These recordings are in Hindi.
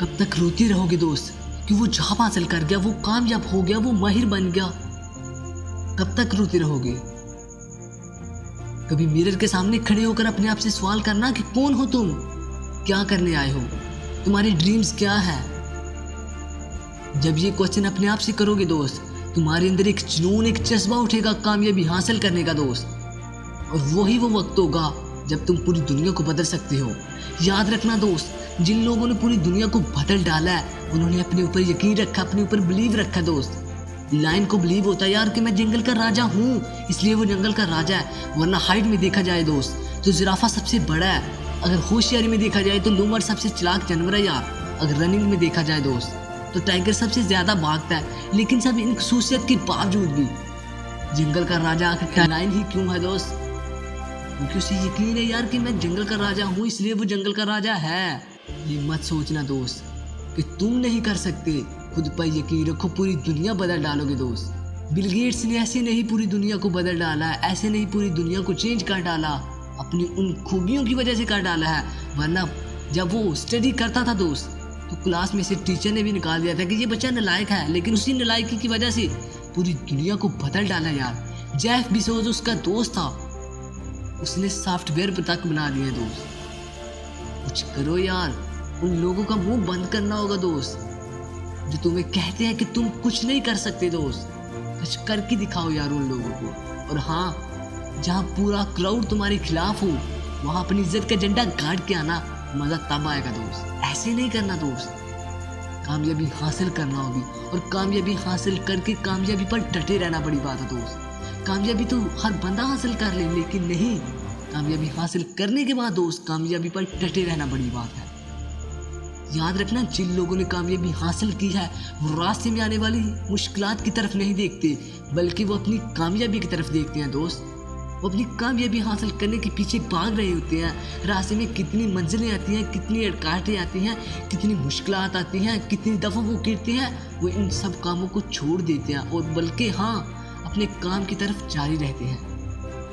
कब तक रोते रहोगे दोस्त कि वो जॉब हासिल कर गया, वो कामयाब हो गया, वो माहिर बन गया? कब तक रोते रहोगे? कभी मिरर के सामने खड़े होकर अपने आप से सवाल करना कि कौन हो तुम, क्या करने आए हो, तुम्हारे ड्रीम्स क्या है। जब ये क्वेश्चन अपने आप से करोगे दोस्त, तुम्हारे अंदर एक जुनून, एक जज्बा उठेगा कामयाबी हासिल करने का दोस्त। और वही वो वक्त होगा जब तुम पूरी दुनिया को बदल सकते हो। याद रखना दोस्त, जिन लोगों ने पूरी दुनिया को बदल डाला है उन्होंने अपने ऊपर यकीन रखा, अपने ऊपर बिलीव रखा दोस्त। लाइन को बिलीव होता है यार कि मैं जंगल का राजा हूँ, इसलिए वो जंगल का राजा है। वरना हाइट में देखा जाए दोस्त तो जिराफा सबसे बड़ा है। अगर होशियारी में देखा जाए तो लूमड़ सबसे चालाक जानवर है यार। अगर रनिंग में देखा जाए दोस्त तो टाइगर सबसे ज्यादा भागता है। लेकिन सब इन खसूसियत के बावजूद भी जंगल का राजा आखिर लाइन ही क्यों है दोस्त? क्योंकि उसे यकीन है यार कि मैं जंगल का राजा हूँ, इसलिए वो जंगल का राजा है। ये मत सोचना दोस्त कि तुम नहीं कर सकते। खुद पर यकीन रखो, पूरी दुनिया बदल डालोगे दोस्त। बिल गेट्स ने ऐसे नहीं पूरी दुनिया को बदल डाला है, ऐसे नहीं पूरी दुनिया को चेंज कर डाला, अपनी उन खूबियों की वजह से कर डाला है। वरना जब वो स्टडी करता था दोस्त तो क्लास में से टीचर ने भी निकाल दिया था कि ये बच्चा नालायक है, लेकिन उसी नालायकी की वजह से पूरी दुनिया को बदल डाला यार। जेफ बेजोस उसका दोस्त था, उसने सॉफ्टवेयर तक बना दिए दोस्त। कुछ करो यार, उन लोगों का मुंह बंद करना होगा दोस्त जो तुम्हें कहते हैं कि तुम कुछ नहीं कर सकते दोस्त। कुछ करके दिखाओ यार उन लोगों को। और हाँ, जहाँ पूरा क्राउड तुम्हारे खिलाफ हो वहाँ अपनी इज्जत का झंडा गाड़ के आना, मजा तब आएगा दोस्त। ऐसे नहीं करना दोस्त। कामयाबी हासिल करना होगी और कामयाबी हासिल करके कामयाबी पर डटे रहना बड़ी बात है दोस्त। कामयाबी तो हर बंदा हासिल कर ले, लेकिन नहीं, कामयाबी हासिल करने के बाद दोस्त कामयाबी पर डटे रहना बड़ी बात है। याद रखना, जिन लोगों ने कामयाबी हासिल की है वो रास्ते में आने वाली मुश्किलात की तरफ नहीं देखते, बल्कि वो अपनी कामयाबी की तरफ देखते हैं दोस्त। वो अपनी कामयाबी हासिल करने के पीछे भाग रहे होते हैं। रास्ते में कितनी मंजिलें आती हैं, कितनी अड़काटें आती हैं, कितनी मुश्किलात आती हैं, कितनी दफ़ा वो गिरते हैं, वो इन सब कामों को छोड़ देते हैं और बल्कि हाँ, अपने काम की तरफ जारी रहते हैं।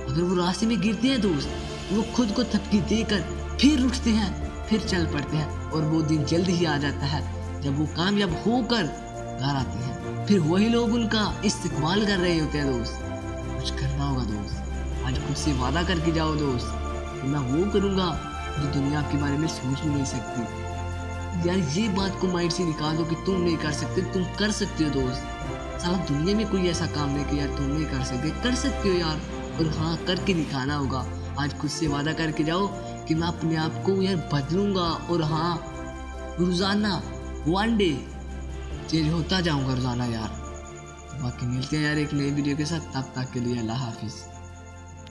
अगर वो रास्ते में गिरते हैं दोस्त, वो खुद को थपकी देकर फिर उठते हैं, फिर चल पड़ते हैं। और वो दिन जल्द ही आ जाता है जब वो कामयाब होकर घर आते हैं। फिर वही लोग उनका इस्तेमाल कर रहे होते हैं दोस्त। कुछ करना होगा दोस्त। आज खुद से वादा करके जाओ दोस्त कि मैं वो करूँगा जो दुनिया आपके बारे में सोच भी नहीं सकती। यार ये बात को माइंड से निकाल दो कि तुम नहीं कर सकते, तुम कर सकते हो दोस्त। सारा दुनिया में कोई ऐसा काम नहीं कि यार तुम नहीं कर सकते, कर सकते हो यार। और हाँ, करके दिखाना होगा। आज खुद से वादा करके जाओ कि मैं अपने आप को यार बदलूंगा। और हाँ, रोजाना वन डे चेंज होता जाऊंगा रोजाना यार। बाकी मिलते हैं यार एक नई वीडियो के साथ, तब तक के लिए अल्लाह हाफिज़।